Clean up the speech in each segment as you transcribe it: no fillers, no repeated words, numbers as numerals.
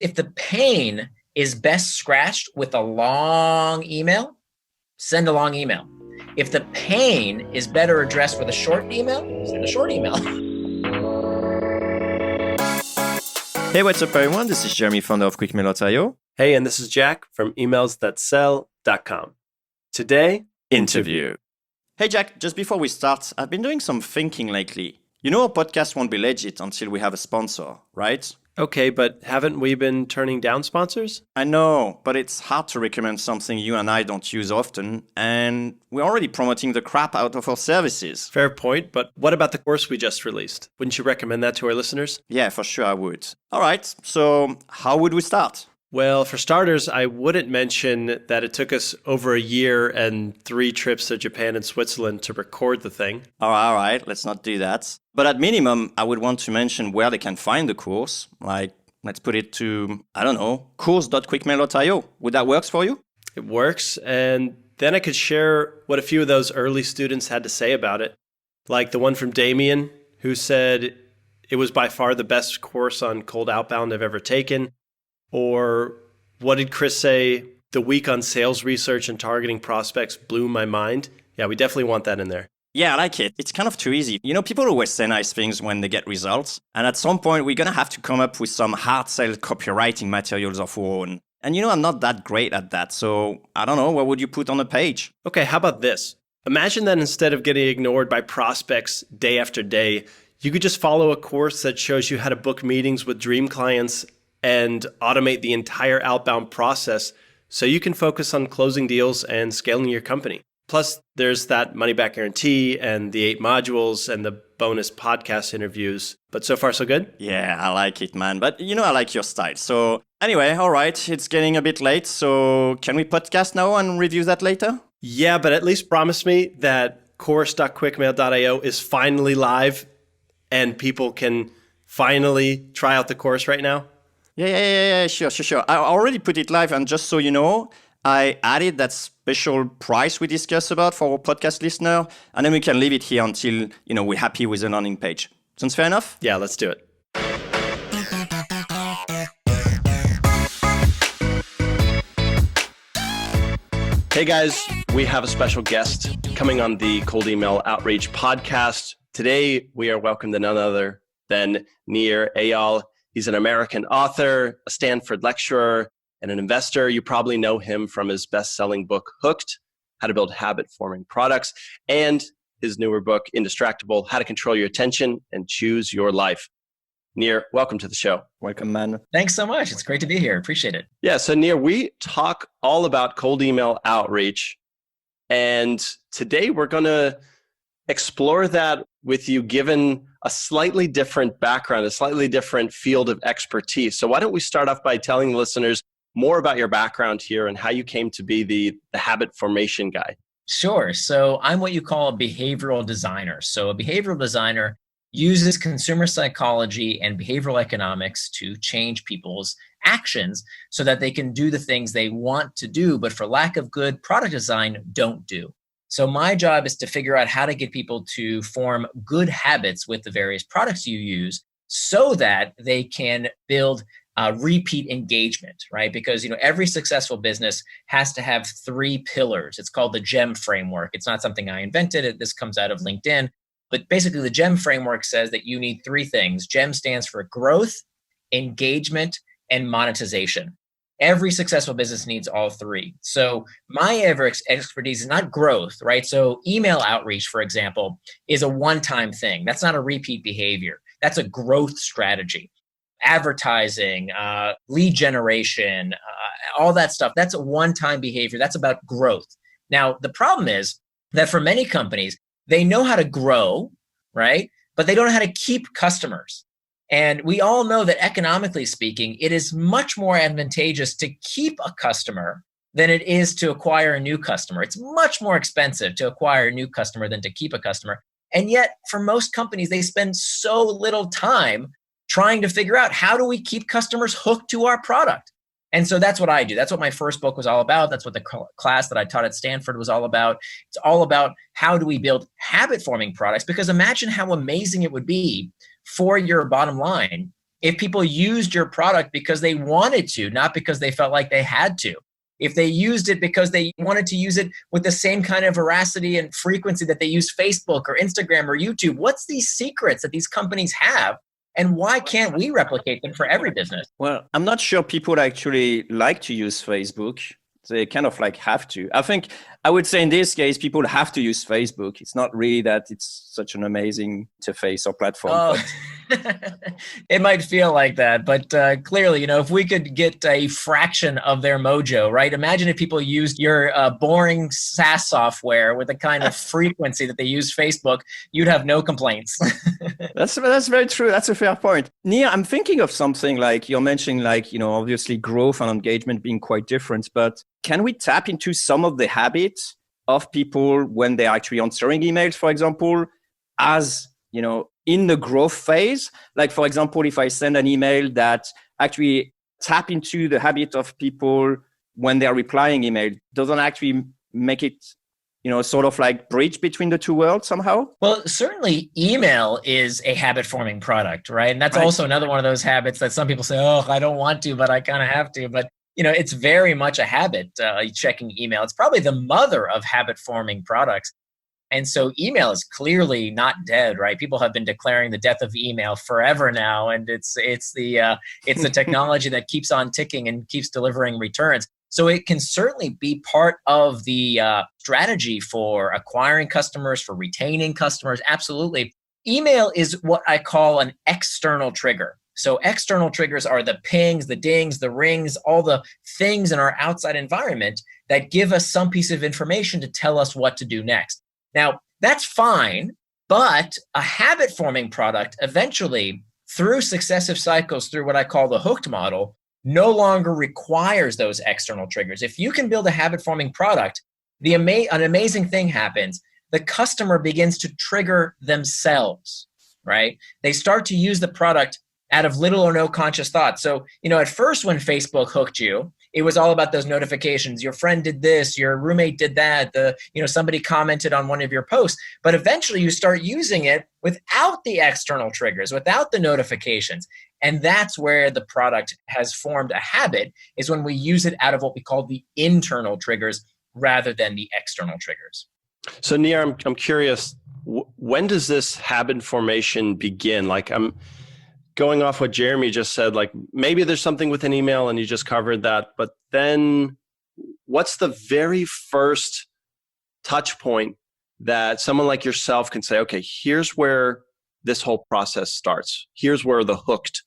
If the pain is best scratched with a long email, send a long email. If the pain is better addressed with a short email, send a short email. Hey, what's up, everyone? This is Jeremy, founder of QuickMail.io. Hey, and this is Jack from emailsthatsell.com. Today, interview. Hey, Jack, just before we start, I've been doing some thinking lately. You know, our podcast won't be legit until we have a sponsor, right? Okay, but haven't we been turning down sponsors? I know, but it's hard to recommend something you and I don't use often, and we're already promoting the crap out of our services. Fair point, but what about the course we just released? Wouldn't you recommend that to our listeners? Yeah, for sure I would. All right, so how would we start? Well, for starters, I wouldn't mention that it took us over a year and 3 trips to Japan and Switzerland to record the thing. All right, let's not do that. But at minimum, I would want to mention where they can find the course. Like, let's put it to, course.quickmail.io. Would that work for you? It works, and then I could share what a few of those early students had to say about it. Like the one from Damien, who said it was by far the best course on cold outbound I've ever taken. Or what did Chris say? The week on sales research and targeting prospects blew my mind. Yeah, we definitely want that in there. Yeah, I like it. It's kind of too easy. You know, people always say nice things when they get results. And at some point, we're going to have to come up with some hard sell copywriting materials of our own. And you know, I'm not that great at that. So I don't know, what would you put on the page? Okay, how about this? Imagine that instead of getting ignored by prospects day after day, you could just follow a course that shows you how to book meetings with dream clients and automate the entire outbound process so you can focus on closing deals and scaling your company. Plus, there's that money-back guarantee and the 8 modules and the bonus podcast interviews. But so far, so good? Yeah, I like it, man. But you know, I like your style. So anyway, all right, it's getting a bit late. So can we podcast now and review that later? Yeah, but at least promise me that course.quickmail.io is finally live and people can finally try out the course right now. Yeah, sure. I already put it live, and just so you know, I added that special price we discussed about for our podcast listener, and then we can leave it here until, we're happy with the landing page. Sounds fair enough? Yeah, let's do it. Hey guys, we have a special guest coming on the Cold Email Outreach podcast. Today, we are welcomed to none other than Nir Eyal. He's an American author, a Stanford lecturer, and an investor. You probably know him from his best-selling book, Hooked, How to Build Habit-Forming Products, and his newer book, Indistractable, How to Control Your Attention and Choose Your Life. Nir, welcome to the show. Welcome, man. Thanks so much. It's great to be here. Appreciate it. Yeah, so Nir, we talk all about cold email outreach, and today we're going to explore that with you given a slightly different background, a slightly different field of expertise. So why don't we start off by telling listeners more about your background here and how you came to be the habit formation guy? Sure. So I'm what you call a behavioral designer. So a behavioral designer uses consumer psychology and behavioral economics to change people's actions so that they can do the things they want to do, but for lack of good product design, don't do. So my job is to figure out how to get people to form good habits with the various products you use so that they can build repeat engagement, right? Because every successful business has to have 3 pillars. It's called the GEM framework. It's not something I invented. This comes out of LinkedIn. But basically, the GEM framework says that you need 3 things. GEM stands for growth, engagement, and monetization. Every successful business needs all 3. So my expertise is not growth, right? So email outreach, for example, is a one-time thing. That's not a repeat behavior. That's a growth strategy. Advertising, lead generation, all that stuff, that's a one-time behavior. That's about growth. Now, the problem is that for many companies, they know how to grow, right? But they don't know how to keep customers. And we all know that economically speaking, it is much more advantageous to keep a customer than it is to acquire a new customer. It's much more expensive to acquire a new customer than to keep a customer. And yet, for most companies, they spend so little time trying to figure out how do we keep customers hooked to our product. And so that's what I do. That's what my first book was all about. That's what the class that I taught at Stanford was all about. It's all about how do we build habit-forming products, because imagine how amazing it would be for your bottom line if people used your product because they wanted to, not because they felt like they had to. If they used it because they wanted to use it with the same kind of veracity and frequency that they use Facebook or Instagram or YouTube, what's these secrets that these companies have? And why can't we replicate them for every business? Well, I'm not sure people actually like to use Facebook. They kind of like have to. I think I would say in this case, people have to use Facebook. It's not really that it's such an amazing interface or platform. Oh. It might feel like that, but clearly, if we could get a fraction of their mojo, right? Imagine if people used your boring SaaS software with the kind of frequency that they use Facebook, you'd have no complaints. That's very true. That's a fair point. Nir, I'm thinking of something like you're mentioning, obviously growth and engagement being quite different, but can we tap into some of the habits of people when they're actually answering emails, for example, as, in the growth phase? Like, for example, if I send an email that actually tap into the habit of people when they're replying email, doesn't actually make it, sort of like bridge between the two worlds somehow? Well, certainly email is a habit forming product, right? And that's Right. also another one of those habits that some people say, oh, I don't want to, but I kind of have to. But it's very much a habit, checking email. It's probably the mother of habit forming products. And so email is clearly not dead, right? People have been declaring the death of email forever now. And it's the technology that keeps on ticking and keeps delivering returns. So it can certainly be part of the strategy for acquiring customers, for retaining customers. Absolutely. Email is what I call an external trigger. So external triggers are the pings, the dings, the rings, all the things in our outside environment that give us some piece of information to tell us what to do next. Now, that's fine, but a habit-forming product eventually, through successive cycles, through what I call the hooked model, no longer requires those external triggers. If you can build a habit-forming product, an amazing thing happens. The customer begins to trigger themselves, right? They start to use the product out of little or no conscious thought. So, at first when Facebook hooked you, it was all about those notifications. Your friend did this, your roommate did that, somebody commented on one of your posts. But eventually you start using it without the external triggers, without the notifications. And that's where the product has formed a habit, is when we use it out of what we call the internal triggers rather than the external triggers. So Nir, I'm curious, when does this habit formation begin? Like, I'm going off what Jeremy just said, like maybe there's something with an email and you just covered that, but then what's the very first touch point that someone like yourself can say, okay, here's where this whole process starts. Here's where the hooked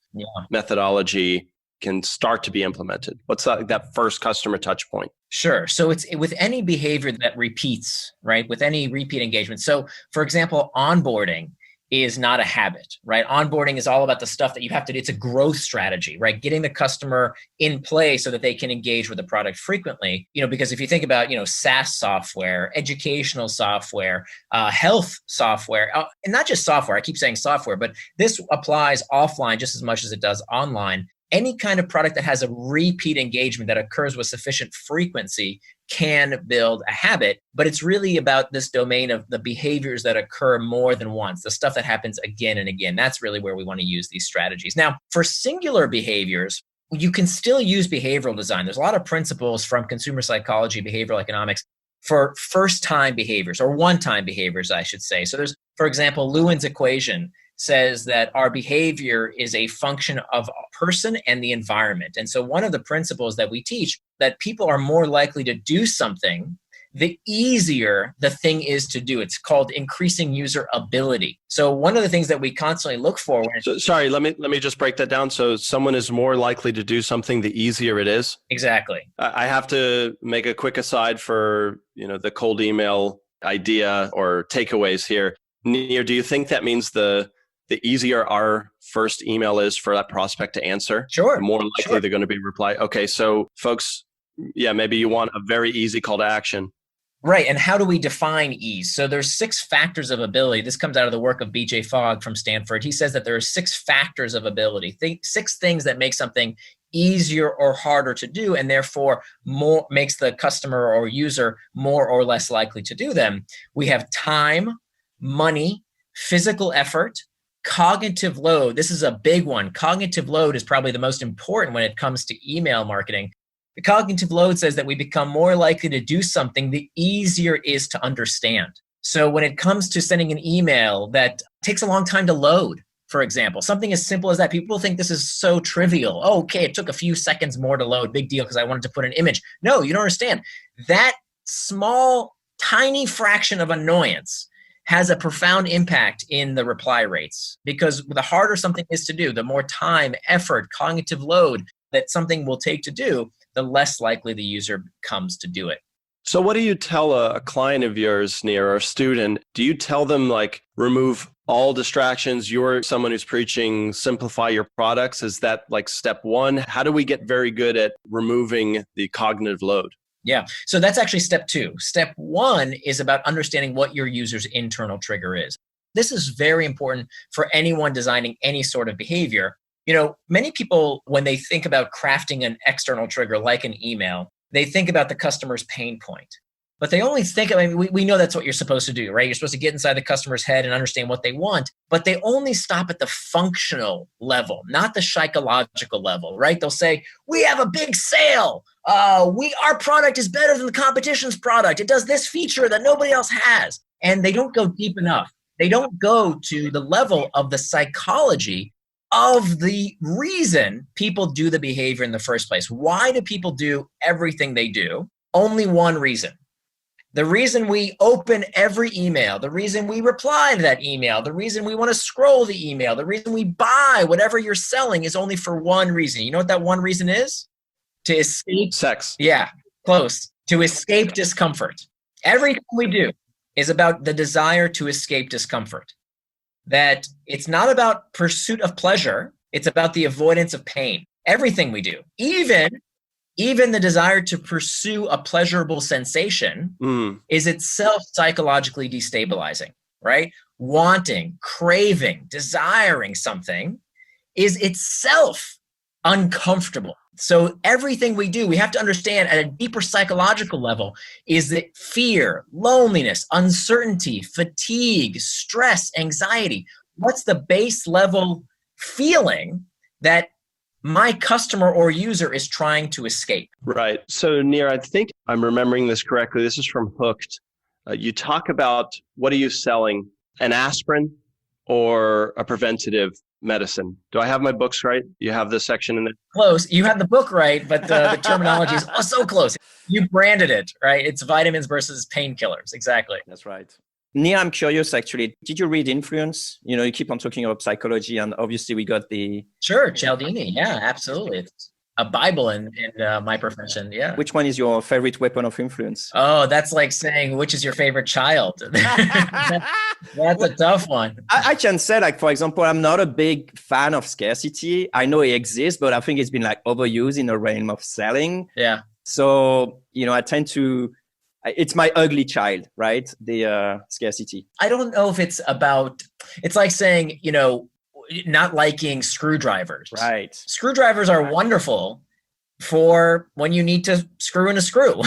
methodology can start to be implemented. What's that first customer touch point? Sure. So it's with any behavior that repeats, right? With any repeat engagement. So for example, onboarding is not a habit, right? Onboarding is all about the stuff that you have to do. It's a growth strategy, right? Getting the customer in play so that they can engage with the product frequently. Because if you think about, SaaS software, educational software, health software, and not just software, I keep saying software, but this applies offline just as much as it does online. Any kind of product that has a repeat engagement that occurs with sufficient frequency can build a habit, but it's really about this domain of the behaviors that occur more than once, the stuff that happens again and again. That's really where we want to use these strategies. Now, for singular behaviors, you can still use behavioral design. There's a lot of principles from consumer psychology, behavioral economics for first-time behaviors, or one-time behaviors, I should say. So there's, for example, Lewin's equation says that our behavior is a function of a person and the environment. And so one of the principles that we teach, that people are more likely to do something the easier the thing is to do. It's called increasing user ability. So one of the things that we constantly look for. Sorry, let me just break that down. So someone is more likely to do something the easier it is. Exactly. I have to make a quick aside for the cold email idea or takeaways here. Nir, do you think that means the easier our first email is for that prospect to answer, sure, the more likely they're going to be reply? Okay, so folks, maybe you want a very easy call to action. Right. And how do we define ease? So there's 6 factors of ability. This comes out of the work of BJ Fogg from Stanford. He says that there are 6 factors of ability, 6 things that make something easier or harder to do, and therefore more makes the customer or user more or less likely to do them. We have time, money, physical effort, cognitive load, this is a big one. Cognitive load is probably the most important when it comes to email marketing. The cognitive load says that we become more likely to do something the easier it is to understand. So when it comes to sending an email that takes a long time to load, for example, something as simple as that, people think this is so trivial. Oh, okay, it took a few seconds more to load, big deal because I wanted to put an image. No, you don't understand. That small, tiny fraction of annoyance has a profound impact in the reply rates, because the harder something is to do, the more time, effort, cognitive load that something will take to do, the less likely the user comes to do it. So what do you tell a client of yours, Nir, or a student? Do you tell them like remove all distractions? You're someone who's preaching simplify your products. Is that like step one? How do we get very good at removing the cognitive load? Yeah. So that's actually step two. Step one is about understanding what your user's internal trigger is. This is very important for anyone designing any sort of behavior. Many people, when they think about crafting an external trigger like an email, they think about the customer's pain point. But they only think, we know that's what you're supposed to do, right? You're supposed to get inside the customer's head and understand what they want, but they only stop at the functional level, not the psychological level, right? They'll say, we have a big sale. Our product is better than the competition's product. It does this feature that nobody else has. And they don't go deep enough. They don't go to the level of the psychology of the reason people do the behavior in the first place. Why do people do everything they do? Only one reason. The reason we open every email, the reason we reply to that email, the reason we want to scroll the email, the reason we buy whatever you're selling is only for one reason. You know what that one reason is? To escape sex. Yeah, close. To escape discomfort. Everything we do is about the desire to escape discomfort. That it's not about pursuit of pleasure, it's about the avoidance of pain. Everything we do, even the desire to pursue a pleasurable sensation is itself psychologically destabilizing, right? Wanting, craving, desiring something is itself uncomfortable. So everything we do, we have to understand at a deeper psychological level is that fear, loneliness, uncertainty, fatigue, stress, anxiety. What's the base level feeling that my customer or user is trying to escape? Right. So Nir, I think I'm remembering this correctly. This is from Hooked. You talk about, what are you selling? An aspirin or a preventative medicine? Do I have my books right? You have this section in it? Close. You have the book right, but the terminology is so close. You branded it, right? It's vitamins versus painkillers. Exactly. That's right. Nir, I'm curious, actually. Did you read Influence? You keep on talking about psychology, and obviously we got the... Sure, Cialdini. Yeah, absolutely. It's a Bible in my profession. Yeah. Which one is your favorite weapon of influence? Oh, that's like saying, which is your favorite child? That's a tough one. I can say, like, for example, I'm not a big fan of scarcity. I know it exists, but I think it's been like overused in the realm of selling. Yeah. So, I tend to... It's my ugly child, right? The scarcity. I don't know if it's like saying, not liking screwdrivers. Right. Screwdrivers are wonderful for when you need to screw in a screw,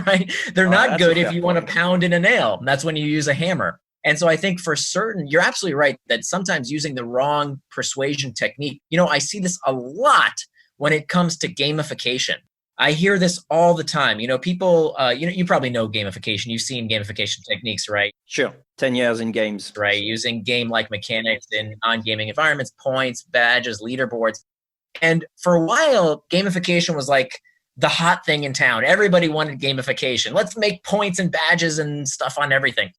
right? They're not good if you want to pound in a nail. That's when you use a hammer. And so I think for certain, you're absolutely right that sometimes using the wrong persuasion technique, I see this a lot when it comes to gamification. I hear this all the time. People, you probably know gamification. You've seen gamification techniques, right? Sure. 10 years in games. Right. Using game-like mechanics in non-gaming environments, points, badges, leaderboards. And for a while, gamification was like the hot thing in town. Everybody wanted gamification. Let's make points and badges and stuff on everything.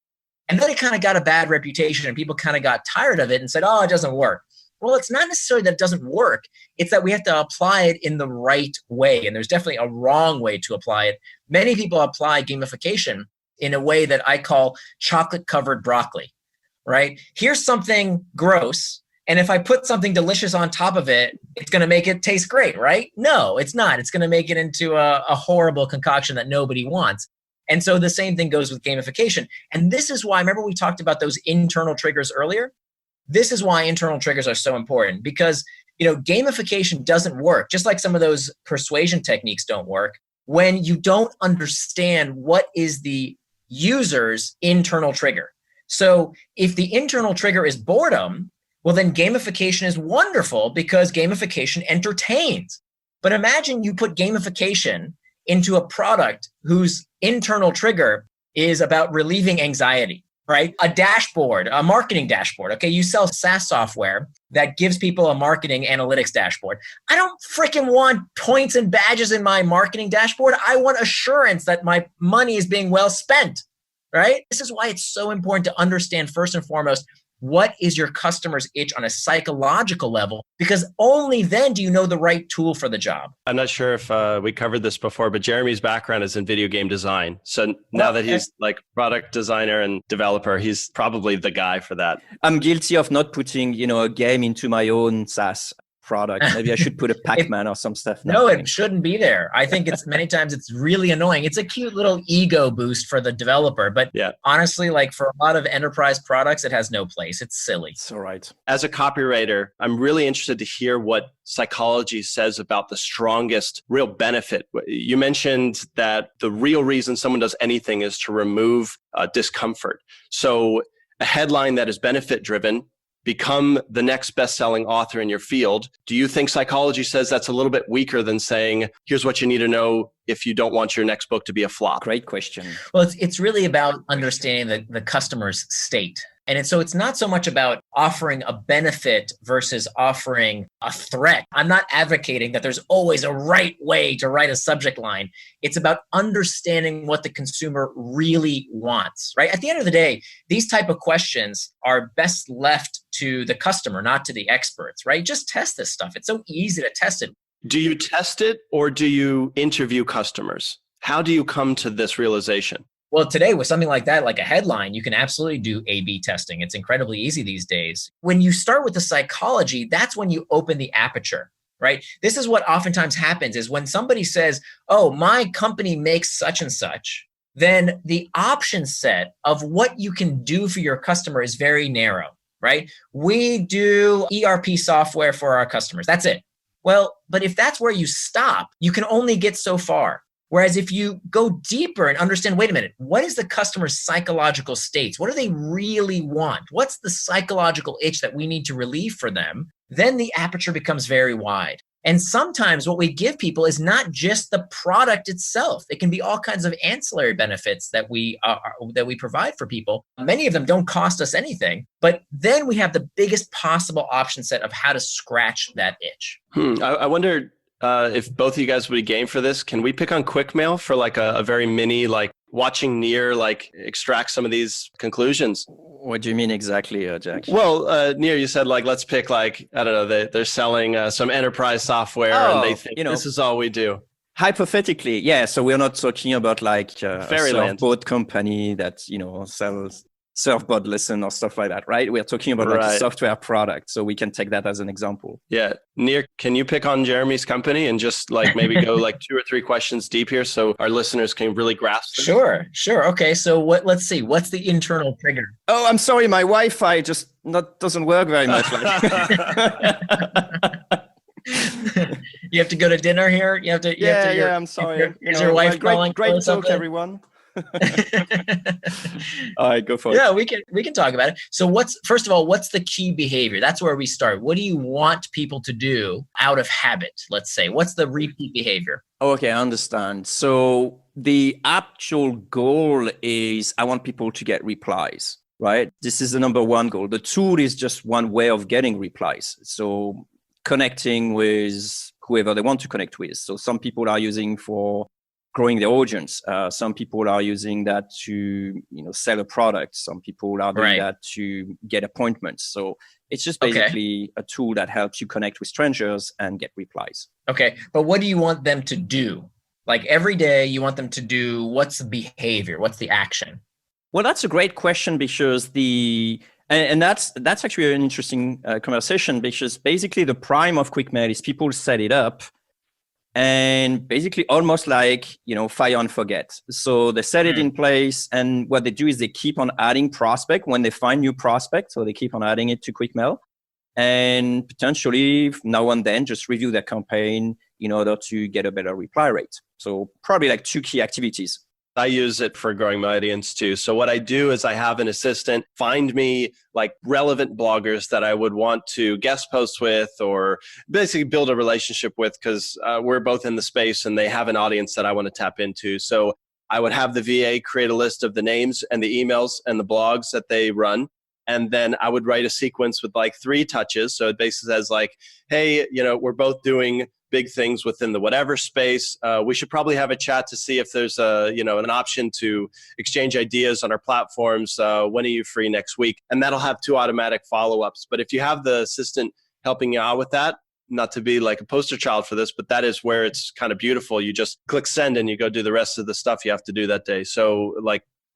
And then it kind of got a bad reputation and people kind of got tired of it and said, oh, it doesn't work. Well, it's not necessarily that it doesn't work. It's that we have to apply it in the right way. And there's definitely a wrong way to apply it. Many people apply gamification in a way that I call chocolate-covered broccoli, right? Here's something gross. And if I put something delicious on top of it, it's going to make it taste great, right? No, it's not. It's going to make it into a horrible concoction that nobody wants. And so the same thing goes with gamification. And this is why, remember we talked about those internal triggers earlier? This is why internal triggers are so important because, gamification doesn't work, just like some of those persuasion techniques don't work, when you don't understand what is the user's internal trigger. So if the internal trigger is boredom, Well, then gamification is wonderful because gamification entertains. But imagine you put gamification into a product whose internal trigger is about relieving anxiety, right? A dashboard, a marketing dashboard. Okay, you sell SaaS software that gives people a marketing analytics dashboard. I don't freaking want points and badges in my marketing dashboard. I want assurance that my money is being well spent, right? This is why it's so important to understand first and foremost, what is your customer's itch on a psychological level? Because only then do you know the right tool for the job. I'm not sure if we covered this before, but Jeremy's background is in video game design. So now that he's like product designer and developer, he's probably the guy for that. I'm guilty of not putting, a game into my own SaaS product. Maybe I should put a Pac-Man or some stuff. No, it shouldn't be there. I think it's many times it's really annoying. It's a cute little ego boost for the developer, but honestly, like for a lot of enterprise products, it has no place. It's silly. It's all right. As a copywriter, I'm really interested to hear what psychology says about the strongest real benefit. You mentioned that the real reason someone does anything is to remove discomfort. So a headline that is benefit driven, become the next best-selling author in your field. Do you think psychology says that's a little bit weaker than saying, here's what you need to know if you don't want your next book to be a flop? Great question. Well, it's really about understanding the customer's state. And so it's not so much about offering a benefit versus offering a threat. I'm not advocating that there's always a right way to write a subject line. It's about understanding what the consumer really wants, right? At the end of the day, these type of questions are best left to the customer, not to the experts, right? Just test this stuff. It's so easy to test it. Do you test it or do you interview customers? How do you come to this realization? Well, today with something like that, like a headline, you can absolutely do A/B testing. It's incredibly easy these days. When you start with the psychology, that's when you open the aperture, right? This is what oftentimes happens is when somebody says, oh, my company makes such and such, then the option set of what you can do for your customer is very narrow, right? We do ERP software for our customers. That's it. Well, but if that's where you stop, you can only get so far. Whereas if you go deeper and understand, wait a minute, what is the customer's psychological states? What do they really want? What's the psychological itch that we need to relieve for them? Then the aperture becomes very wide. And sometimes what we give people is not just the product itself. It can be all kinds of ancillary benefits that we provide for people. Many of them don't cost us anything, but then we have the biggest possible option set of how to scratch that itch. I wonder if both of you guys would be game for this. Can we pick on QuickMail for like a very mini, like watching Nir like extract some of these conclusions? What do you mean exactly, Jack? Well, Nir, you said like, let's pick like, I don't know, they're selling some enterprise software and they think this is all we do. Hypothetically, yeah. So we're not talking about like a Fairyland surfboard company that, sells surfboard lesson or stuff like that, right? We're talking about like a software product. So we can take that as an example. Yeah. Nir, can you pick on Jeremy's company and just like maybe go like 2 or 3 questions deep here so our listeners can really grasp this? Sure. Okay. So let's see. What's the internal trigger? Oh, I'm sorry. My Wi-Fi just doesn't work very much. You have to go to dinner here? I'm sorry. Is your wife calling? Great talk, everyone. All right, go for it. Yeah, we can talk about it. So first of all, what's the key behavior? That's where we start. What do you want people to do out of habit, let's say? What's the repeat behavior? Okay, I understand. So the actual goal is I want people to get replies, right? This is the number one goal. The tool is just one way of getting replies. So connecting with whoever they want to connect with. So some people are using for growing their audience. Some people are using that to, sell a product. Some people are doing that to get appointments. So it's just basically a tool that helps you connect with strangers and get replies. Okay. But what do you want them to do? Like every day you want them to do, what's the behavior? What's the action? Well, that's a great question because and that's actually an interesting conversation because basically the prime of QuickMail is people set it up and basically almost like, fire and forget. So they set it in place and what they do is they keep on adding prospect when they find new prospect. So they keep on adding it to QuickMail and potentially now and then just review their campaign in order to get a better reply rate. So probably like 2 key activities. I use it for growing my audience too. So what I do is I have an assistant find me like relevant bloggers that I would want to guest post with or basically build a relationship with because we're both in the space and they have an audience that I want to tap into. So I would have the VA create a list of the names and the emails and the blogs that they run. And then I would write a sequence with like 3 touches. So it basically says like, hey, we're both doing big things within the whatever space. We should probably have a chat to see if there's an option to exchange ideas on our platforms. When are you free next week? And that'll have 2 automatic follow-ups. But if you have the assistant helping you out with that, not to be like a poster child for this, but that is where it's kind of beautiful. You just click send and you go do the rest of the stuff you have to do that day. So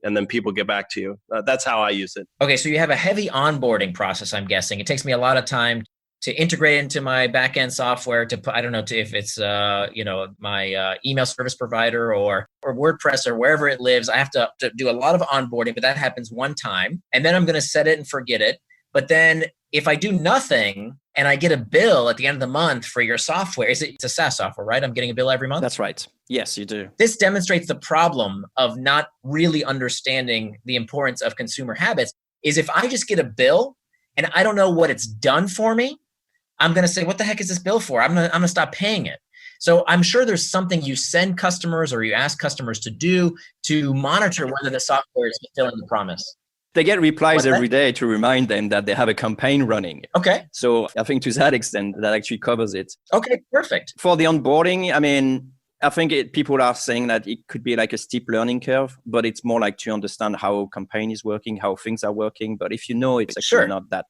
and then people get back to you. That's how I use it. Okay, so you have a heavy onboarding process, I'm guessing. It takes me a lot of time to integrate into my backend software to put, I don't know if it's, my email service provider or WordPress or wherever it lives. I have to do a lot of onboarding, but that happens one time. And then I'm going to set it and forget it. But then if I do nothing and I get a bill at the end of the month for your software, it's a SaaS software, right? I'm getting a bill every month? That's right. Yes, you do. This demonstrates the problem of not really understanding the importance of consumer habits is if I just get a bill and I don't know what it's done for me, I'm going to say, what the heck is this bill for? I'm going to stop paying it. So I'm sure there's something you send customers or you ask customers to do to monitor whether the software is fulfilling the promise. They get replies every day to remind them that they have a campaign running. Okay. So I think to that extent, that actually covers it. Okay, perfect. For the onboarding, I think people are saying that it could be like a steep learning curve, but it's more like to understand how a campaign is working, how things are working. But if you know, it's actually not that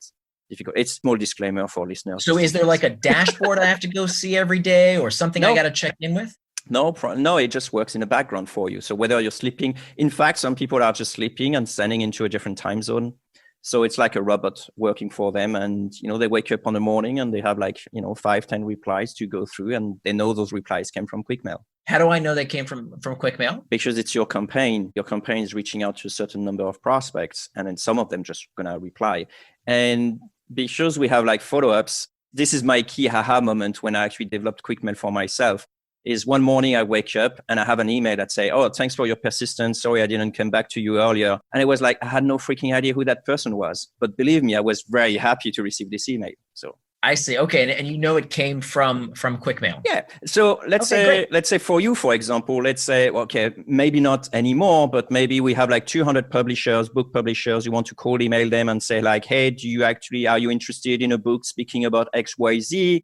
difficult. It's a small disclaimer for listeners. So is there like a dashboard I have to go see every day or something I got to check in with? No, it just works in the background for you. So whether you're sleeping, in fact, some people are just sleeping and sending into a different time zone. So it's like a robot working for them. And, they wake up on the morning and they have 5-10 replies to go through and they know those replies came from QuickMail. How do I know they came from QuickMail? Because it's your campaign. Your campaign is reaching out to a certain number of prospects and then some of them just going to reply. And because we have follow-ups, this is my key aha moment when I actually developed QuickMail for myself. Is one morning I wake up and I have an email that say, oh, thanks for your persistence. Sorry, I didn't come back to you earlier. And it was I had no freaking idea who that person was. But believe me, I was very happy to receive this email. So I see. Okay. And it came from QuickMail. Yeah. So let's say for you, for example, let's say, okay, maybe not anymore, but maybe we have 200 publishers, book publishers. You want to cold email them and say hey, are you interested in a book speaking about XYZ?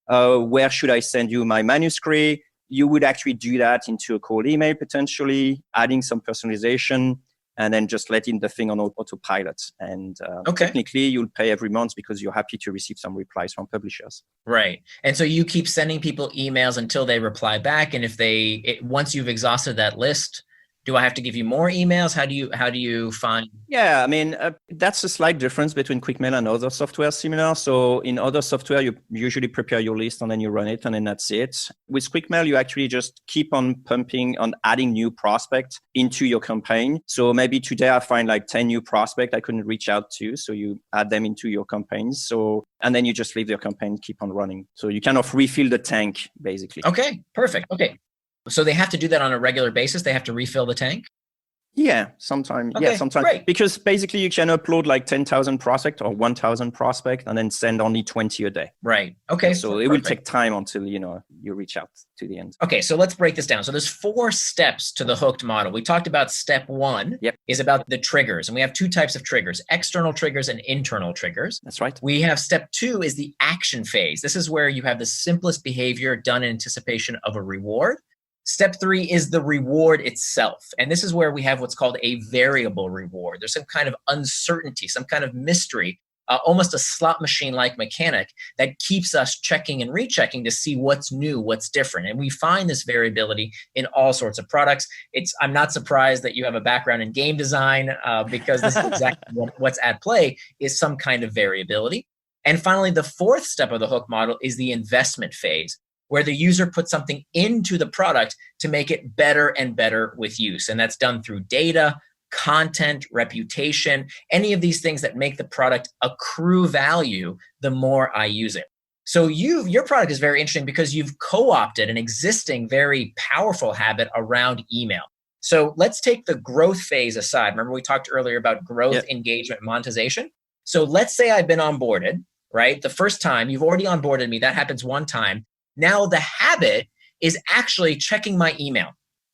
Where should I send you my manuscript? You would actually do that into a cold email, potentially adding some personalization and then just letting the thing on autopilot. And technically you'll pay every month because you're happy to receive some replies from publishers. Right. And so you keep sending people emails until they reply back. And if once you've exhausted that list, do I have to give you more emails? How do you find? Yeah, that's a slight difference between QuickMail and other software similar. So in other software, you usually prepare your list and then you run it and then that's it. With QuickMail, you actually just keep on pumping on adding new prospects into your campaign. So maybe today I find 10 new prospects I couldn't reach out to. So you add them into your campaigns. And then you just leave your campaign, keep on running. So you kind of refill the tank, basically. Okay, perfect. Okay. So they have to do that on a regular basis? They have to refill the tank? Yeah, sometimes. Okay, yeah, sometimes. Great. Because basically you can upload 10,000 prospects or 1,000 prospects and then send only 20 a day. Right. Okay. So it will take time until, you reach out to the end. Okay. So let's break this down. So there's 4 steps to the hooked model. We talked about step 1 is about the triggers. And we have 2 types of triggers, external triggers and internal triggers. That's right. We have step 2 is the action phase. This is where you have the simplest behavior done in anticipation of a reward. Step 3 is the reward itself. And this is where we have what's called a variable reward. There's some kind of uncertainty, some kind of mystery, almost a slot machine-like mechanic that keeps us checking and rechecking to see what's new, what's different. And we find this variability in all sorts of products. I'm not surprised that you have a background in game design because this is exactly what's at play is some kind of variability. And finally, the 4th step of the hook model is the investment phase, where the user puts something into the product to make it better and better with use. And that's done through data, content, reputation, any of these things that make the product accrue value the more I use it. So your product is very interesting because you've co-opted an existing very powerful habit around email. So let's take the growth phase aside. Remember we talked earlier about growth, engagement, monetization. So let's say I've been onboarded, right? The first time you've already onboarded me, that happens one time. Now the habit is actually checking my email,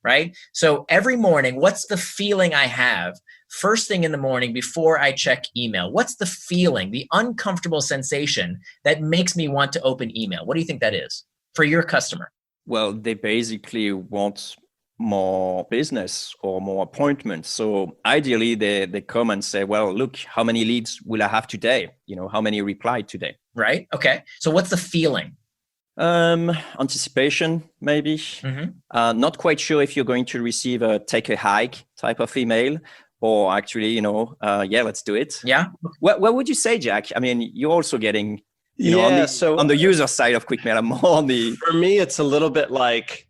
right? So every morning, what's the feeling I have first thing in the morning before I check email? What's the feeling, the uncomfortable sensation that makes me want to open email? What do you think that is for your customer? Well, they basically want more business or more appointments. So ideally, they come and say, well, look, how many leads will I have today? How many replied today? Right. Okay. So what's the feeling? Anticipation, maybe. Mm-hmm. Not quite sure if you're going to receive a take a hike type of email or actually, let's do it. Yeah. What would you say, Jack? I mean, you're also getting, on the user side of QuickMail, I'm more on the... For me, it's a little bit like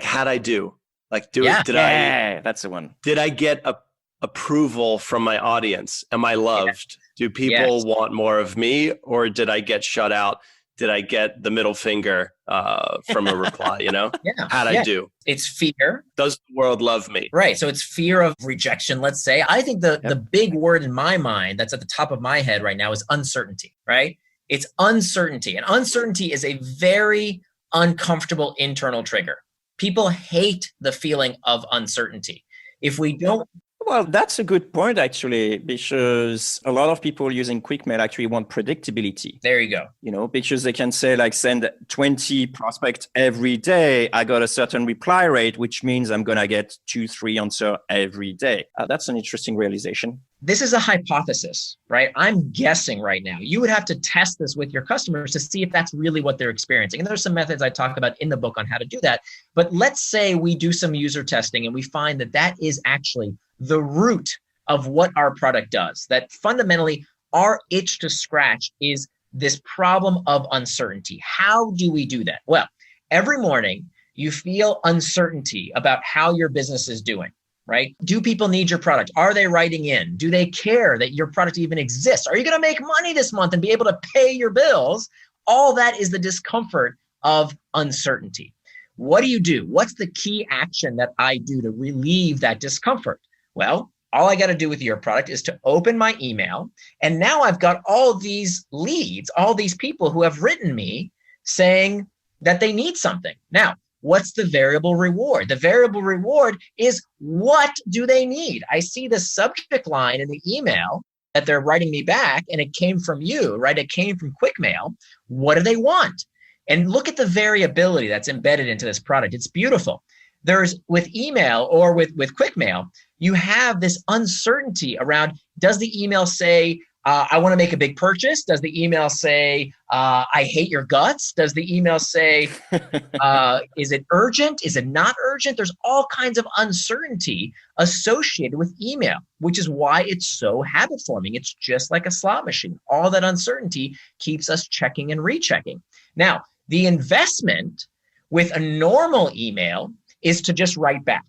how'd I do? That's the one. Did I get approval from my audience? Am I loved? Do people want more of me, or did I get shut out? Did I get the middle finger from a reply? How'd I do? It's fear. Does the world love me? Right. So it's fear of rejection, let's say. I think the big word in my mind that's at the top of my head right now is uncertainty, right? It's uncertainty. And uncertainty is a very uncomfortable internal trigger. People hate the feeling of uncertainty. If we don't... Well, that's a good point, actually, because a lot of people using QuickMail actually want predictability. There you go. Because they can say, send 20 prospects every day. I got a certain reply rate, which means I'm going to get 2-3 answers every day. That's an interesting realization. This is a hypothesis, right? I'm guessing right now. You would have to test this with your customers to see if that's really what they're experiencing. And there's some methods I talk about in the book on how to do that. But let's say we do some user testing and we find that is actually the root of what our product does, that fundamentally our itch to scratch is this problem of uncertainty. How do we do that? Well, every morning you feel uncertainty about how your business is doing, right? Do people need your product? Are they writing in? Do they care that your product even exists? Are you going to make money this month and be able to pay your bills? All that is the discomfort of uncertainty. What do you do? What's the key action that I do to relieve that discomfort? Well, all I got to do with your product is to open my email. And now I've got all these leads, all these people who have written me saying that they need something. Now, what's the variable reward? The variable reward is, what do they need? I see the subject line in the email that they're writing me back, and it came from you, right? It came from QuickMail. What do they want? And look at the variability that's embedded into this product. It's beautiful. There's, with email or with QuickMail, you have this uncertainty around, does the email say, I want to make a big purchase? Does the email say, I hate your guts? Does the email say, is it urgent? Is it not urgent? There's all kinds of uncertainty associated with email, which is why it's so habit forming. It's just like a slot machine. All that uncertainty keeps us checking and rechecking. Now, the investment with a normal email is to just write back.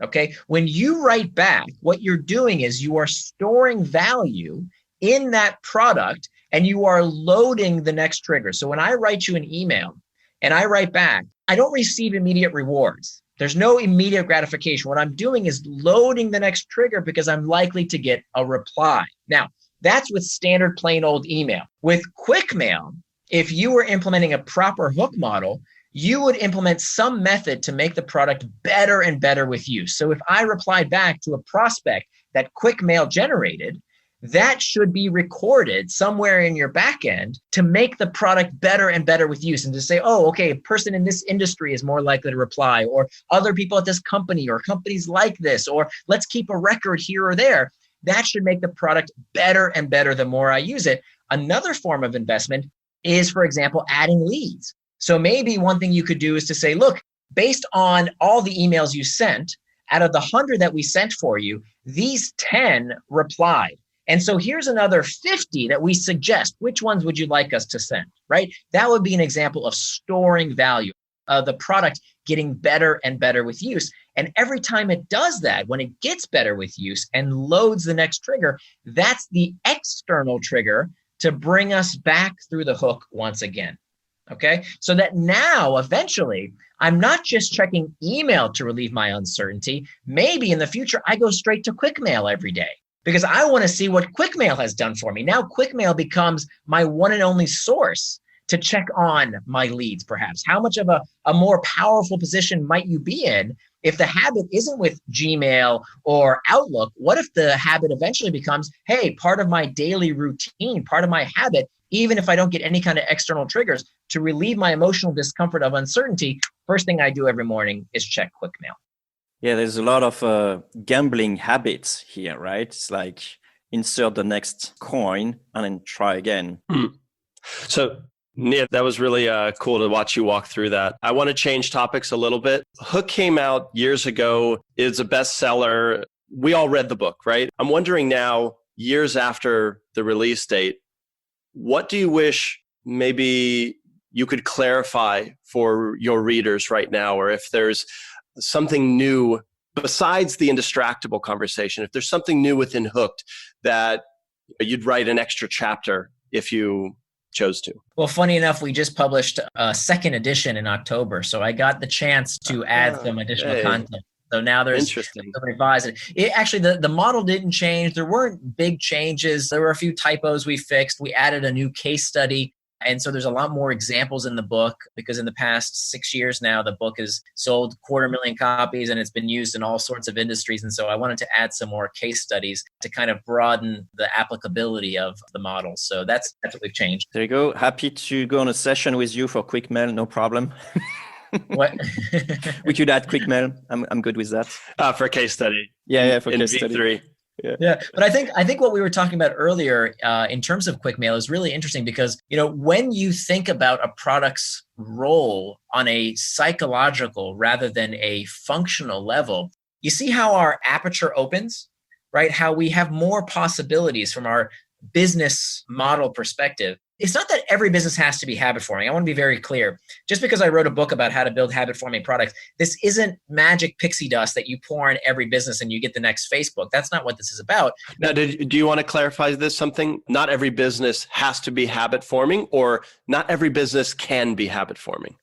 Okay. When you write back, what you're doing is you are storing value in that product and you are loading the next trigger. So when I write you an email and I write back, I don't receive immediate rewards. There's no immediate gratification. What I'm doing is loading the next trigger because I'm likely to get a reply. Now, that's with standard plain old email. With QuickMail, if you were implementing a proper hook model, you would implement some method to make the product better and better with use. So if I replied back to a prospect that QuickMail generated, that should be recorded somewhere in your backend to make the product better and better with use, and to say, oh, okay, a person in this industry is more likely to reply, or other people at this company or companies like this, or let's keep a record here or there. That should make the product better and better the more I use it. Another form of investment is, for example, adding leads. So maybe one thing you could do is to say, look, based on all the emails you sent, out of the 100 that we sent for you, these 10 replied. And so here's another 50 that we suggest. Which ones would you like us to send, right? That would be an example of storing value, the product getting better and better with use. And every time it does that, when it gets better with use and loads the next trigger, that's the external trigger to bring us back through the hook once again. Okay. So that now eventually I'm not just checking email to relieve my uncertainty. Maybe in the future, I go straight to QuickMail every day because I want to see what QuickMail has done for me. Now QuickMail becomes my one and only source to check on my leads, perhaps. How much of a more powerful position might you be in if the habit isn't with Gmail or Outlook? What if the habit eventually becomes, hey, part of my daily routine, part of my habit, even if I don't get any kind of external triggers, to relieve my emotional discomfort of uncertainty, first thing I do every morning is check QuickMail. Yeah, there's a lot of gambling habits here, right? It's like insert the next coin and then try again. So, Nir, that was really cool to watch you walk through that. I want to change topics a little bit. Hook came out years ago. It's a bestseller. We all read the book, right? I'm wondering now, years after the release date, what do you wish maybe you could clarify for your readers right now? Or if there's something new besides the Indistractable conversation, if there's something new within Hooked that you'd write an extra chapter if you chose to. Well, funny enough, we just published a second edition in October. So I got the chance to add some additional content. So now there's some revised. Actually, the model didn't change. There weren't big changes. There were a few typos we fixed. We added a new case study. And so there's a lot more examples in the book because in the past 6 years now, the book has sold 250,000 copies and it's been used in all sorts of industries. And so I wanted to add some more case studies to kind of broaden the applicability of the model. So that's what we've changed. There you go. Happy to go on a session with you for QuickMail. No problem. What? We could add QuickMail. I'm good with that. For a case study. Yeah, for in case V3. study. Yeah, but I think what we were talking about earlier in terms of QuickMail is really interesting because, when you think about a product's role on a psychological rather than a functional level, you see how our aperture opens, right? How we have more possibilities from our business model perspective. It's not that every business has to be habit forming. I want to be very clear. Just because I wrote a book about how to build habit forming products, this isn't magic pixie dust that you pour in every business and you get the next Facebook. That's not what this is about. Now, do you want to clarify this something? Not every business has to be habit forming, or not every business can be habit forming?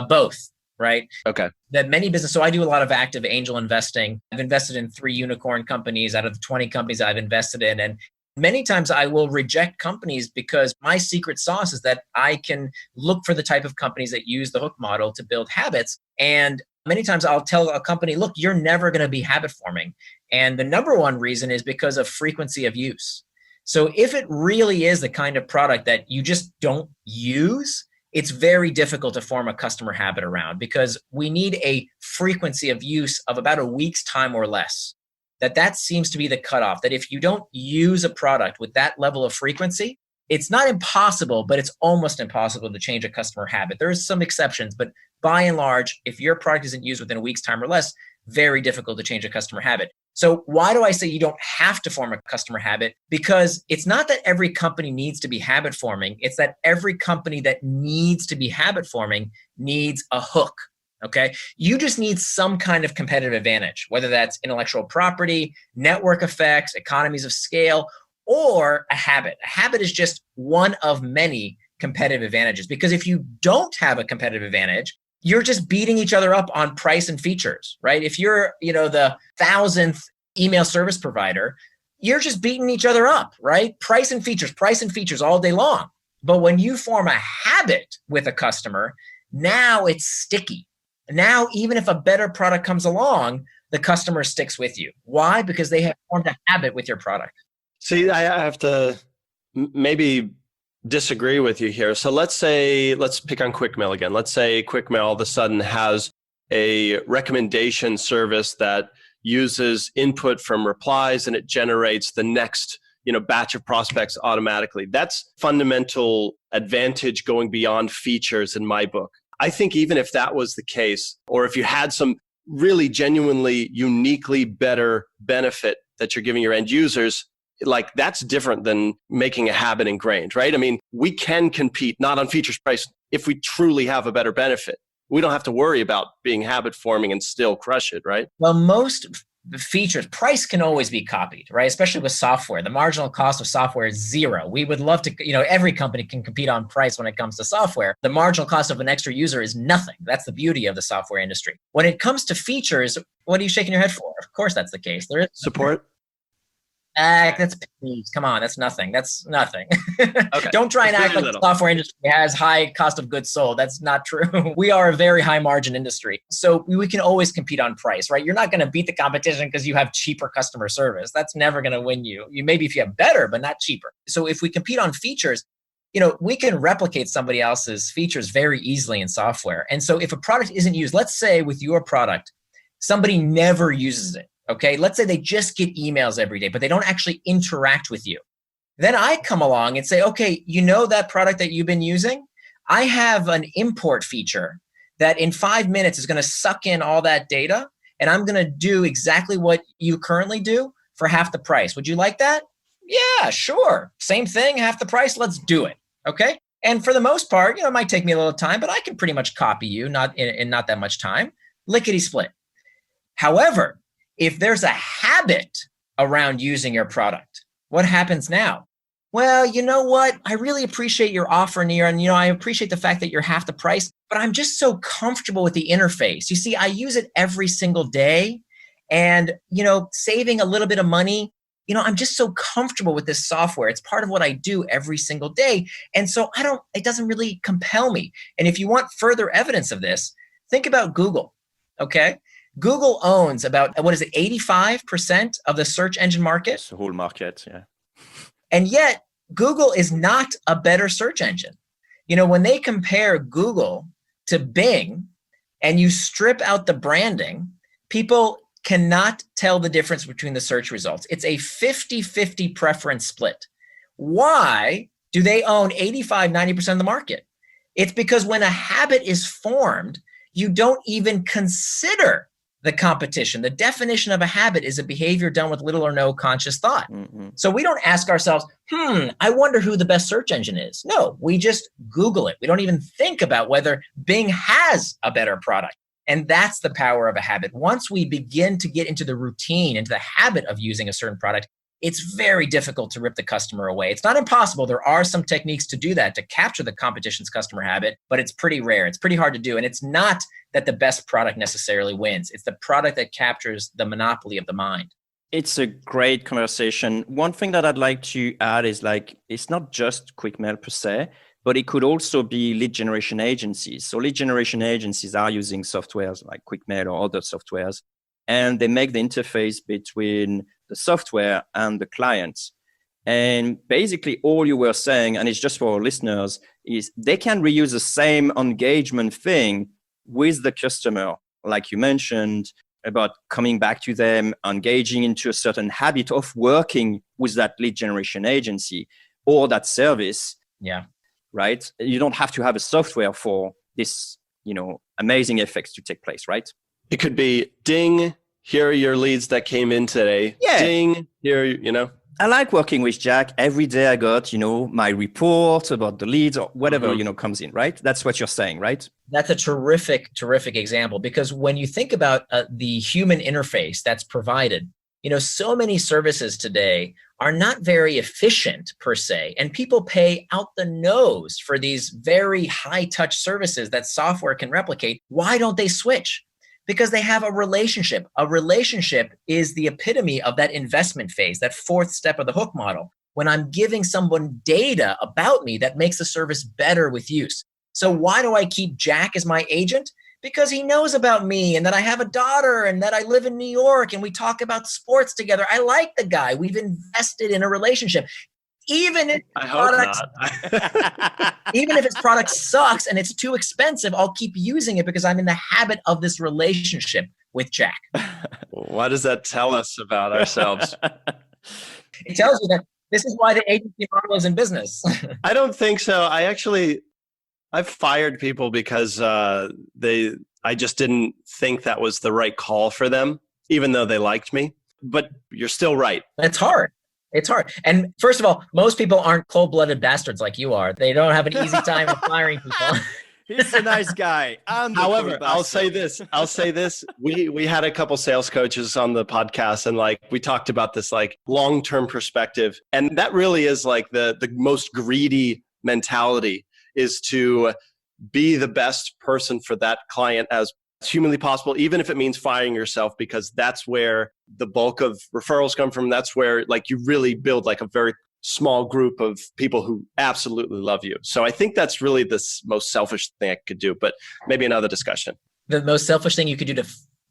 Both. Right? Okay. That many businesses, so I do a lot of active angel investing. I've invested in 3 unicorn companies out of the 20 companies I've invested in. And many times I will reject companies because my secret sauce is that I can look for the type of companies that use the Hook model to build habits. And many times I'll tell a company, look, you're never going to be habit forming. And the number one reason is because of frequency of use. So if it really is the kind of product that you just don't use, it's very difficult to form a customer habit around because we need a frequency of use of about a week's time or less. That seems to be the cutoff, that if you don't use a product with that level of frequency, it's not impossible, but it's almost impossible to change a customer habit. There are some exceptions, but by and large, if your product isn't used within a week's time or less, very difficult to change a customer habit. So why do I say you don't have to form a customer habit? Because it's not that every company needs to be habit forming. It's that every company that needs to be habit forming needs a hook. Okay. You just need some kind of competitive advantage, whether that's intellectual property, network effects, economies of scale, or a habit. A habit is just one of many competitive advantages, because if you don't have a competitive advantage, you're just beating each other up on price and features, right? If you're, the 1,000th email service provider, you're just beating each other up, right? Price and features all day long. But when you form a habit with a customer, now it's sticky. Now, even if a better product comes along, the customer sticks with you. Why? Because they have formed a habit with your product. See, I have to maybe disagree with you here. So let's pick on QuickMail again. Let's say QuickMail all of a sudden has a recommendation service that uses input from replies and it generates the next batch of prospects automatically. That's fundamental advantage going beyond features in my book. I think even if that was the case, or if you had some really genuinely uniquely better benefit that you're giving your end users, like that's different than making a habit ingrained, right? I mean, we can compete not on features price if we truly have a better benefit. We don't have to worry about being habit forming and still crush it, right? Well, most the features, price can always be copied, right? Especially with software. The marginal cost of software is zero. We would love to, every company can compete on price when it comes to software. The marginal cost of an extra user is nothing. That's the beauty of the software industry. When it comes to features, what are you shaking your head for? Of course, that's the case. There is support. That's come on, that's nothing. That's nothing. Okay. Don't try and act like the software industry has high cost of goods sold. That's not true. We are a very high margin industry. So we can always compete on price, right? You're not going to beat the competition because you have cheaper customer service. That's never going to win you. Maybe if you have better, but not cheaper. So if we compete on features, we can replicate somebody else's features very easily in software. And so if a product isn't used, let's say with your product, somebody never uses it. Okay, let's say they just get emails every day, but they don't actually interact with you. Then I come along and say, okay, that product that you've been using? I have an import feature that in 5 minutes is going to suck in all that data, and I'm going to do exactly what you currently do for half the price. Would you like that? Yeah, sure. Same thing, half the price. Let's do it. Okay. And for the most part, it might take me a little time, but I can pretty much copy you, not in not that much time. Lickety split. However, if there's a habit around using your product, what happens now? Well, you know what? I really appreciate your offer, Nir, and I appreciate the fact that you're half the price, but I'm just so comfortable with the interface. You see, I use it every single day, and saving a little bit of money, I'm just so comfortable with this software. It's part of what I do every single day, and so it doesn't really compel me. And if you want further evidence of this, think about Google, okay? Google owns about, 85% of the search engine market? It's the whole market, yeah. And yet, Google is not a better search engine. When they compare Google to Bing and you strip out the branding, people cannot tell the difference between the search results. It's a 50-50 preference split. Why do they own 85-90% of the market? It's because when a habit is formed, you don't even consider the competition. The definition of a habit is a behavior done with little or no conscious thought. Mm-hmm. So we don't ask ourselves, I wonder who the best search engine is. No, we just Google it. We don't even think about whether Bing has a better product. And that's the power of a habit. Once we begin to get into the routine, into the habit of using a certain product, it's very difficult to rip the customer away. It's not impossible. There are some techniques to do that, to capture the competition's customer habit, but it's pretty rare. It's pretty hard to do. And it's not that the best product necessarily wins. It's the product that captures the monopoly of the mind. It's a great conversation. One thing that I'd like to add is it's not just QuickMail per se, but it could also be lead generation agencies. So lead generation agencies are using softwares like QuickMail or other softwares, and they make the interface between the software and the clients. And basically all you were saying, and it's just for our listeners, is they can reuse the same engagement thing with the customer, like you mentioned, about coming back to them, engaging into a certain habit of working with that lead generation agency or that service. Yeah. Right? You don't have to have a software for this, amazing effects to take place, right? It could be ding, here are your leads that came in today. Yeah. Ding, here, I like working with Jack. Every day I got, my report about the leads or whatever, comes in, right? That's what you're saying, right? That's a terrific, terrific example, because when you think about the human interface that's provided, so many services today are not very efficient per se, and people pay out the nose for these very high touch services that software can replicate. Why don't they switch? Because they have a relationship. A relationship is the epitome of that investment phase, that fourth step of the hook model. When I'm giving someone data about me that makes the service better with use. So why do I keep Jack as my agent? Because he knows about me and that I have a daughter and that I live in New York and we talk about sports together. I like the guy. We've invested in a relationship. Even if even if his product sucks and it's too expensive, I'll keep using it because I'm in the habit of this relationship with Jack. What does that tell us about ourselves? It tells you that this is why the agency model is in business. I don't think so. I've fired people because I just didn't think that was the right call for them, even though they liked me. But you're still right. It's hard. It's hard. And first of all, most people aren't cold-blooded bastards like you are. They don't have an easy time of firing people. He's a nice guy. However, I'll say this. We had a couple sales coaches on the podcast, and like we talked about this like long-term perspective. And that really is like the most greedy mentality, is to be the best person for that client as humanly possible, even if it means firing yourself, because that's where the bulk of referrals come from. That's where like you really build like a very small group of people who absolutely love you. So I think that's really the most selfish thing I could do, but maybe another discussion. The most selfish thing you could do to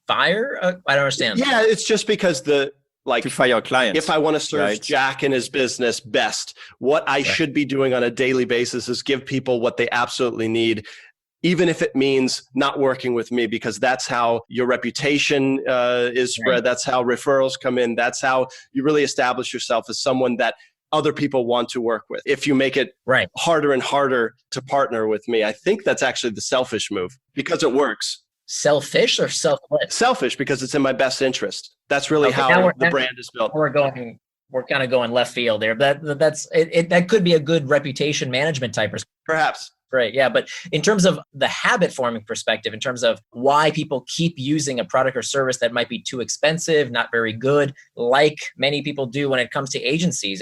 fire? I don't understand. Yeah, it's just because to fire clients. If I want to serve Jack and his business best, what I should be doing on a daily basis is give people what they absolutely need, even if it means not working with me, because that's how your reputation is spread. Right. That's how referrals come in. That's how you really establish yourself as someone that other people want to work with. If you make it harder and harder to partner with me, I think that's actually the selfish move, because it works. Selfish or selfless? Selfish, because it's in my best interest. That's really how the brand is built. We're kind of going left field there. That's it. That could be a good reputation management type. Perhaps. Right. Yeah. But in terms of the habit forming perspective, in terms of why people keep using a product or service that might be too expensive, not very good, like many people do when it comes to agencies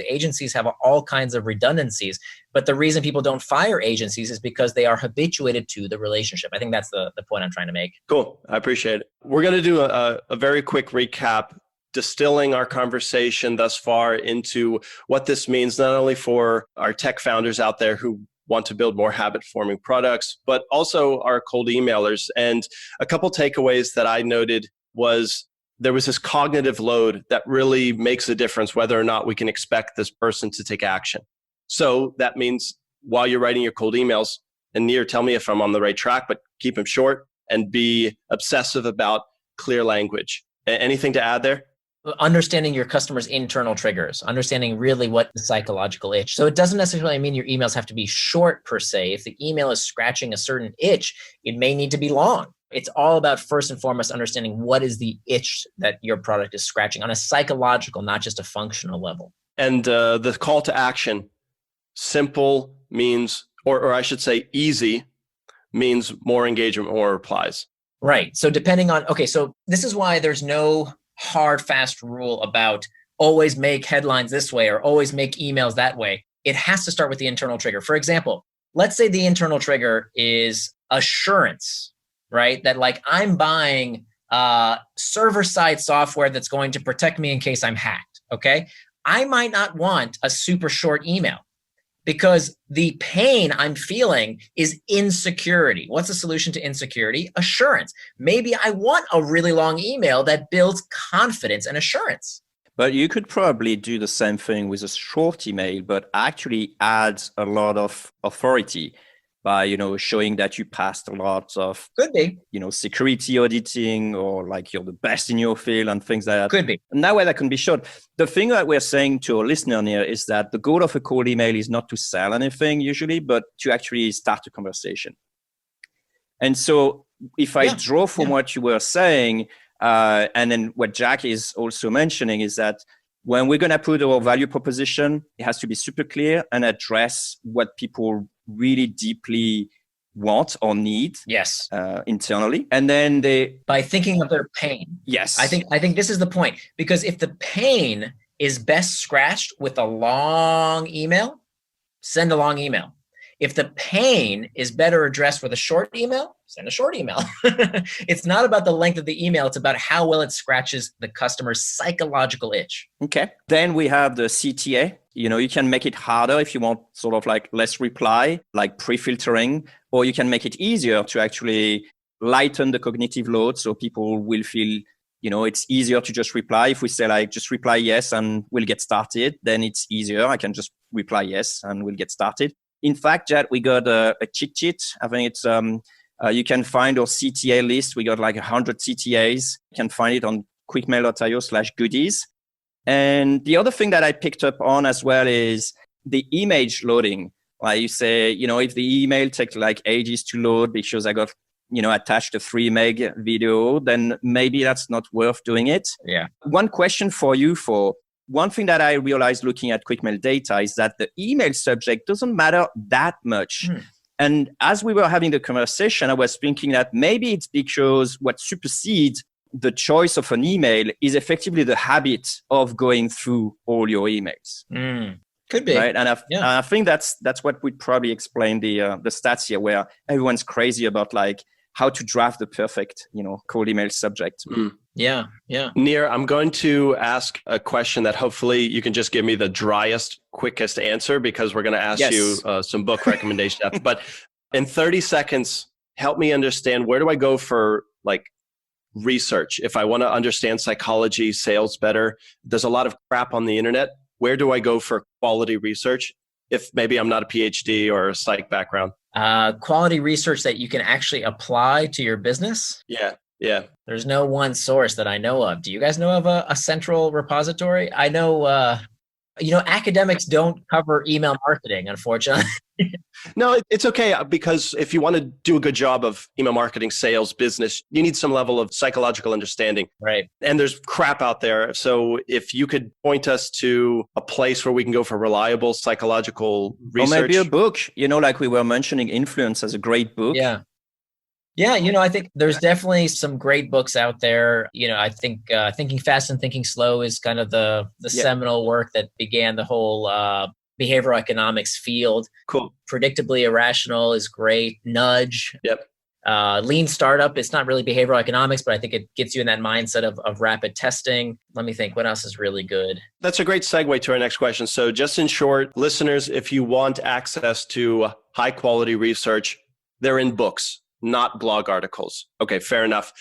have all kinds of redundancies. But the reason people don't fire agencies is because they are habituated to the relationship. I think that's the point I'm trying to make. Cool. I appreciate it. We're going to do a very quick recap, distilling our conversation thus far into what this means, not only for our tech founders out there who want to build more habit-forming products, but also our cold emailers. And a couple takeaways that I noted was there was this cognitive load that really makes a difference whether or not we can expect this person to take action. So that means while you're writing your cold emails, and Nir, tell me if I'm on the right track, but keep them short and be obsessive about clear language. Anything to add there? Understanding your customer's internal triggers, understanding really what the psychological itch. So it doesn't necessarily mean your emails have to be short per se. If the email is scratching a certain itch, it may need to be long. It's all about first and foremost understanding what is the itch that your product is scratching on a psychological, not just a functional level. And the call to action, simple means, or I should say easy, means more engagement, more replies. Right. So depending on, so this is why there's no hard, fast rule about always make headlines this way or always make emails that way. It has to start with the internal trigger. For example, let's say the internal trigger is assurance, right? That like I'm buying server-side software that's going to protect me in case I'm hacked, okay? I might not want a super short email because the pain I'm feeling is insecurity. What's the solution to insecurity? Assurance. Maybe I want a really long email that builds confidence and assurance. But you could probably do the same thing with a short email, but actually adds a lot of authority by, showing that you passed a lot of, could be, security auditing, or like you're the best in your field and things like that. Could be. And that way that can be short. The thing that we're saying to our listener here is that the goal of a cold email is not to sell anything usually, but to actually start a conversation. And so if I draw from what you were saying, and then what Jack is also mentioning is that when we're going to put our value proposition, it has to be super clear and address what people really deeply want or need internally. And then by thinking of their pain. Yes. I think this is the point, because if the pain is best scratched with a long email, send a long email. If the pain is better addressed with a short email, send a short email. It's not about the length of the email. It's about how well it scratches the customer's psychological itch. Okay. Then we have the CTA. You can make it harder if you want sort of like less reply, like pre-filtering, or you can make it easier to actually lighten the cognitive load. So people will feel, it's easier to just reply. If we say like, just reply yes, and we'll get started, then it's easier. I can just reply yes, and we'll get started. In fact, Jad, we got a cheat sheet. I think it's, you can find our CTA list. We got like 100 CTAs. You can find it on quickmail.io/goodies. And the other thing that I picked up on as well is the image loading. Like you say, if the email takes like ages to load because I got, attached a 3 meg video, then maybe that's not worth doing it. Yeah. One question for you one thing that I realized looking at QuickMail data is that the email subject doesn't matter that much. And as we were having the conversation, I was thinking that maybe it's because what supersedes the choice of an email is effectively the habit of going through all your emails. Could be. Right. And I think that's what would probably explain the stats here, where everyone's crazy about like how to draft the perfect, cold email subject. Yeah. Nir, I'm going to ask a question that hopefully you can just give me the driest, quickest answer, because we're going to ask you some book recommendations. But in 30 seconds, help me understand, where do I go for like research if I want to understand psychology, sales better? There's a lot of crap on the internet. Where do I go for quality research if maybe I'm not a PhD or a psych background? Quality research that you can actually apply to your business? Yeah. There's no one source that I know of. Do you guys know of a central repository? I know, academics don't cover email marketing, unfortunately. No, it's okay, because if you want to do a good job of email marketing, sales, business, you need some level of psychological understanding. Right. And there's crap out there. So if you could point us to a place where we can go for reliable psychological research. Or maybe a book, like we were mentioning, Influence as a great book. Yeah. Yeah, I think there's definitely some great books out there. I think Thinking Fast and Thinking Slow is kind of the seminal work that began the whole behavioral economics field. Cool. Predictably Irrational is great. Nudge. Yep. Lean Startup. It's not really behavioral economics, but I think it gets you in that mindset of rapid testing. Let me think. What else is really good? That's a great segue to our next question. So just in short, listeners, if you want access to high quality research, they're in books, not blog articles. Okay, fair enough.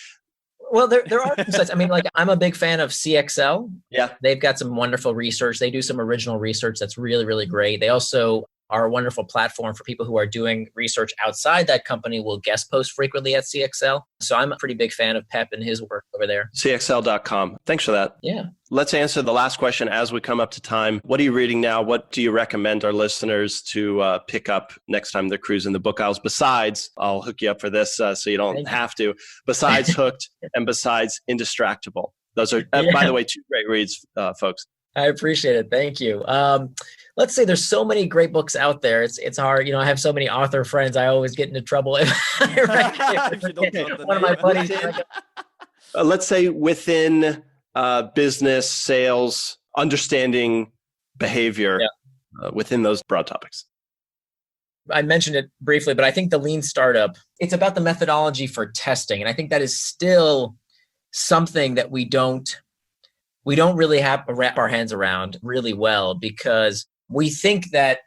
Well, there are some sites. I mean, like, I'm a big fan of CXL. Yeah. They've got some wonderful research. They do some original research that's really, really great. They also are a wonderful platform for people who are doing research outside that company, will guest post frequently at CXL. So I'm a pretty big fan of Pep and his work over there. CXL.com. Thanks for that. Yeah. Let's answer the last question as we come up to time. What are you reading now? What do you recommend our listeners to pick up next time they're cruising the book aisles? Besides, I'll hook you up for this so you don't have to. Besides Hooked and besides Indistractable. Those are, by the way, two great reads, folks. I appreciate it. Thank you. Let's say there's so many great books out there. It's hard. I have so many author friends. I always get into trouble if one of my buddies. Let's say within business, sales, understanding behavior within those broad topics. I mentioned it briefly, but I think the Lean Startup, it's about the methodology for testing. And I think that is still something that we don't really have to wrap our hands around really well, because we think that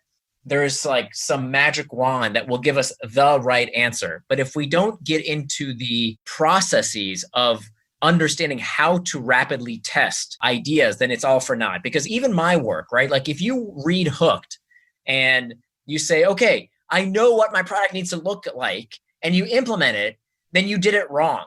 there's like some magic wand that will give us the right answer. But if we don't get into the processes of understanding how to rapidly test ideas, then it's all for naught. Because even my work, right? Like if you read Hooked and you say, okay, I know what my product needs to look like, and you implement it, then you did it wrong.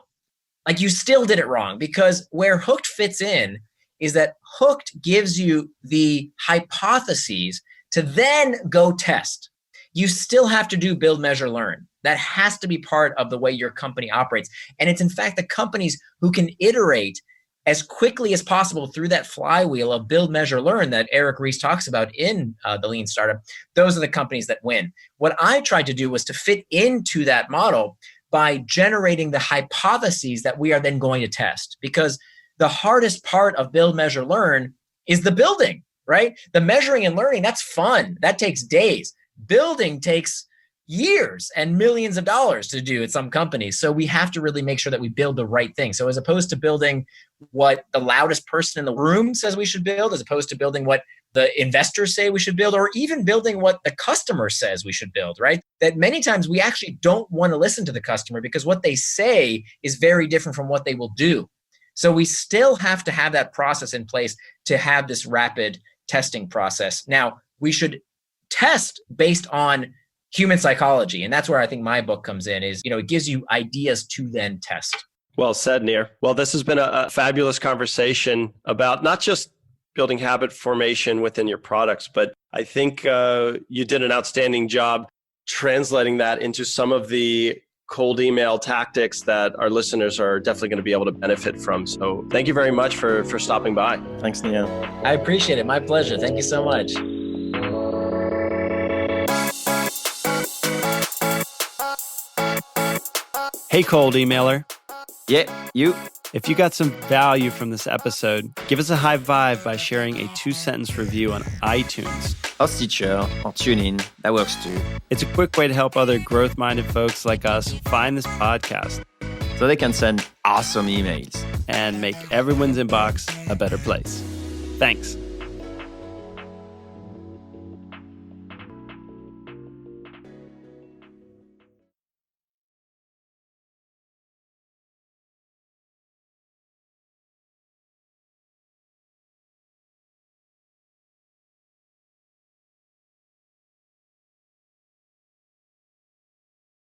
Like you still did it wrong, because where Hooked fits in is that Hooked gives you the hypotheses to then go test. You still have to do build, measure, learn. That has to be part of the way your company operates. And it's in fact the companies who can iterate as quickly as possible through that flywheel of build, measure, learn that Eric Ries talks about in the Lean Startup. Those are the companies that win. What I tried to do was to fit into that model by generating the hypotheses that we are then going to test. Because the hardest part of build, measure, learn is the building, right? The measuring and learning, that's fun. That takes days. Building takes years and millions of dollars to do at some companies. So we have to really make sure that we build the right thing. So as opposed to building what the loudest person in the room says we should build, as opposed to building what the investors say we should build, or even building what the customer says we should build, right? That many times we actually don't want to listen to the customer because what they say is very different from what they will do. So we still have to have that process in place to have this rapid testing process. Now, we should test based on human psychology. And that's where I think my book comes in, is, it gives you ideas to then test. Well said, Nir. Well, this has been a fabulous conversation about not just building habit formation within your products, but I think you did an outstanding job translating that into some of the cold email tactics that our listeners are definitely going to be able to benefit from. So thank you very much for stopping by. Thanks, Nir. I appreciate it. My pleasure. Thank you so much. Hey, cold emailer. Yeah, you. If you got some value from this episode, give us a high vibe by sharing a 2-sentence review on iTunes. Or Stitcher, or TuneIn. That works too. It's a quick way to help other growth-minded folks like us find this podcast So they can send awesome emails. and make everyone's inbox a better place. Thanks.